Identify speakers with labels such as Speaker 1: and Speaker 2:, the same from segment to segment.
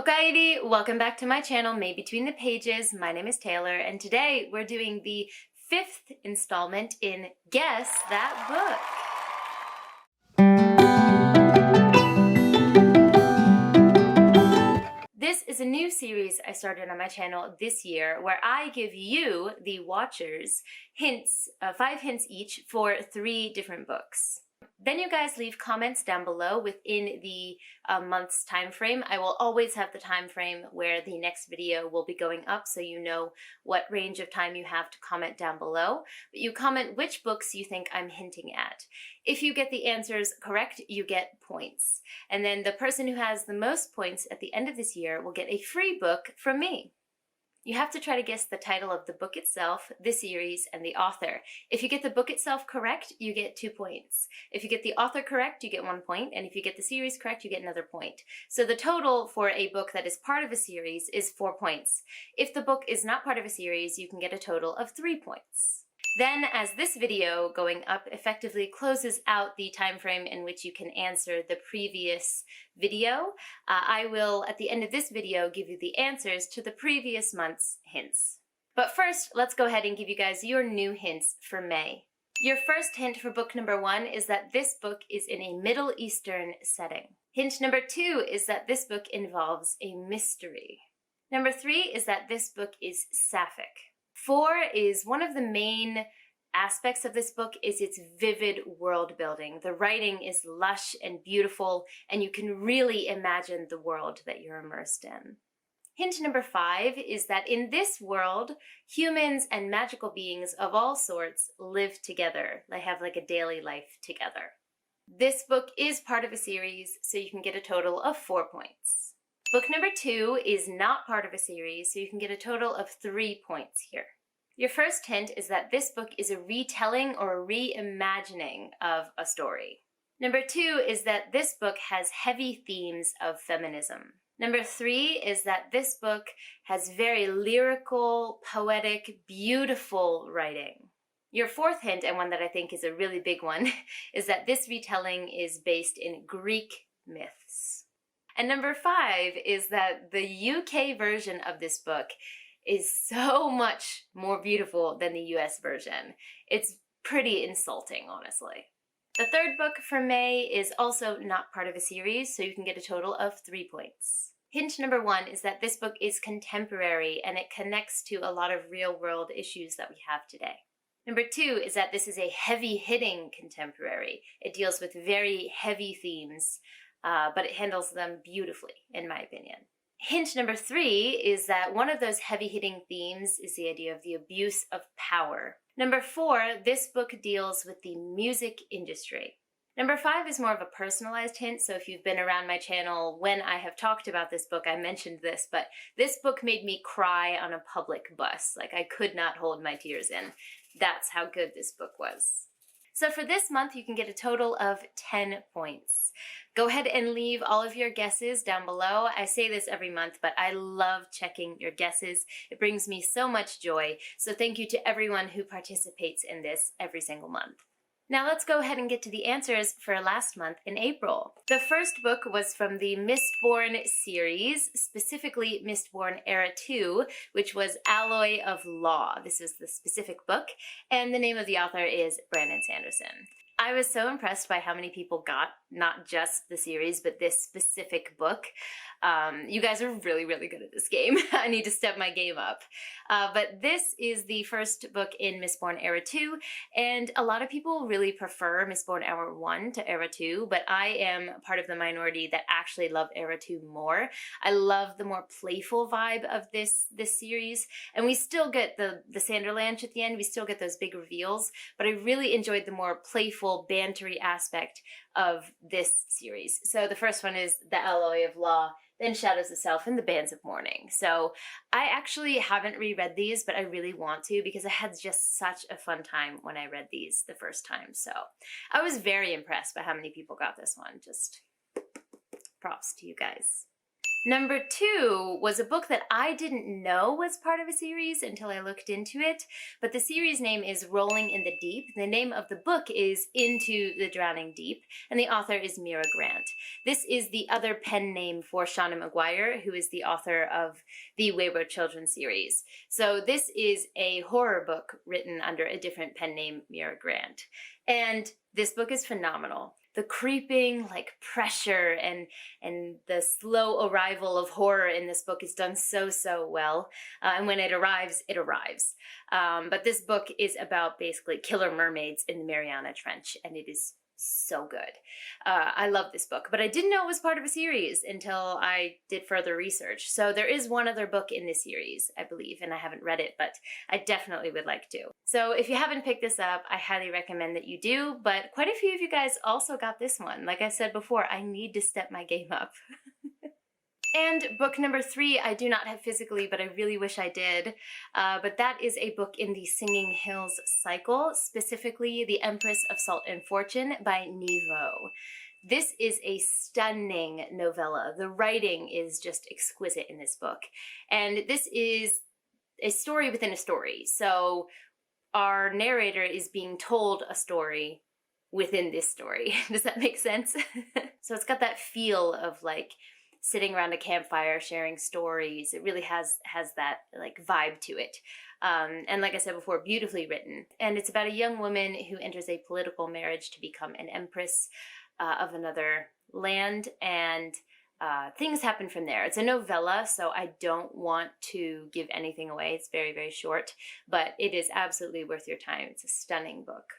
Speaker 1: Okaeri, welcome back to my channel, Made Between the Pages. My name is Taylor, and today we're doing the 5th installment in Guess That Book. This is a new series I started on my channel this year where I give you, the watchers, hints, 5 hints each for 3 different books. Then you guys leave comments down below within the month's time frame. I will always have the time frame where the next video will be going up, so you know what range of time you have to comment down below. But you comment which books you think I'm hinting at. If you get the answers correct, you get points. And then the person who has the most points at the end of this year will get a free book from me. You have to try to guess the title of the book itself, the series, and the author. If you get the book itself correct, you get 2 points. If you get the author correct, you get 1 point, and if you get the series correct, you get another point. So the total for a book that is part of a series is 4 points. If the book is not part of a series, you can get a total of 3 points. Then, as this video going up effectively closes out the time frame in which you can answer the previous video, I will, at the end of this video, give you the answers to the previous month's hints. But first, let's go ahead and give you guys your new hints for May. Your first hint for book number 1 is that this book is in a Middle Eastern setting. Hint number 2 is that this book involves a mystery. Number 3 is that this book is sapphic. 4 is one of the main aspects of this book is its vivid world building. The writing is lush and beautiful, and you can really imagine the world that you're immersed in. Hint number 5 is that in this world, humans and magical beings of all sorts live together. They have like a daily life together. This book is part of a series, so you can get a total of 4 points. Book number 2 is not part of a series, so you can get a total of 3 points here. Your first hint is that this book is a retelling or a reimagining of a story. Number 2 is that this book has heavy themes of feminism. Number 3 is that this book has very lyrical, poetic, beautiful writing. Your fourth hint, and one that I think is a really big one, is that this retelling is based in Greek myths. And number 5 is that the UK version of this book is so much more beautiful than the US version. It's pretty insulting, honestly. The third book for May is also not part of a series, so you can get a total of 3 points. Hint number 1 is that this book is contemporary and it connects to a lot of real-world issues that we have today. Number 2 is that this is a heavy-hitting contemporary. It deals with very heavy themes, but it handles them beautifully, in my opinion. Hint number 3 is that one of those heavy-hitting themes is the idea of the abuse of power. Number 4, this book deals with the music industry. Number 5 is more of a personalized hint, so if you've been around my channel when I have talked about this book, I mentioned this, but this book made me cry on a public bus. Like, I could not hold my tears in. That's how good this book was. So for this month, you can get a total of 10 points. Go ahead and leave all of your guesses down below. I say this every month, but I love checking your guesses. It brings me so much joy. So thank you to everyone who participates in this every single month. Now let's go ahead and get to the answers for last month in April. The first book was from the Mistborn series, specifically Mistborn Era 2, which was Alloy of Law. This is the specific book, and the name of the author is Brandon Sanderson. I was so impressed by how many people got not just the series, but this specific book. You guys are really, really good at this game. I need to step my game up. But this is the first book in Mistborn Era 2, and a lot of people really prefer Mistborn Era 1 to Era 2, but I am part of the minority that actually love Era 2 more. I love the more playful vibe of this series, and we still get the Sanderlanche at the end, we still get those big reveals, but I really enjoyed the more playful, bantery aspect of this series. So the first one is The Alloy of Law, then Shadows of Self, and The Bands of Mourning. So I actually haven't reread these, but I really want to because I had just such a fun time when I read these the first time. So I was very impressed by how many people got this one. Just props to you guys. Number 2 was a book that I didn't know was part of a series until I looked into it, but the series name is Rolling in the Deep. The name of the book is Into the Drowning Deep, and the author is Mira Grant. This is the other pen name for Shauna Maguire, who is the author of the Wayward Children series. So this is a horror book written under a different pen name, Mira Grant. And this book is phenomenal. The creeping pressure and the slow arrival of horror in this book is done so well, and when it arrives, it arrives. But this book is about basically killer mermaids in the Mariana Trench, and it is so good. I love this book, but I didn't know it was part of a series until I did further research. So there is one other book in this series, I believe, and I haven't read it, but I definitely would like to. So if you haven't picked this up, I highly recommend that you do, but quite a few of you guys also got this one. Like I said before, I need to step my game up. And book number 3, I do not have physically, but I really wish I did. But that is a book in the Singing Hills cycle, specifically The Empress of Salt and Fortune by Nghi. This is a stunning novella. The writing is just exquisite in this book. And this is a story within a story. So our narrator is being told a story within this story. Does that make sense? So it's got that feel of sitting around a campfire sharing stories. It really has that vibe to it. And like I said before, beautifully written. And it's about a young woman who enters a political marriage to become an empress of another land, and things happen from there. It's a novella, so I don't want to give anything away. It's very short, but it is absolutely worth your time. It's a stunning book.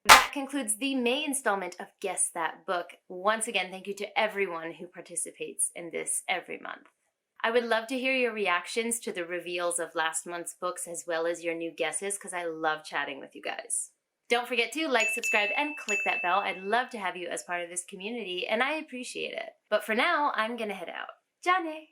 Speaker 1: That concludes the May installment of Guess That Book. Once again, thank you to everyone who participates in this every month. I would love to hear your reactions to the reveals of last month's books as well as your new guesses, because I love chatting with you guys. Don't forget to like, subscribe, and click that bell. I'd love to have you as part of this community, and I appreciate it. But for now, I'm gonna head out. Jane!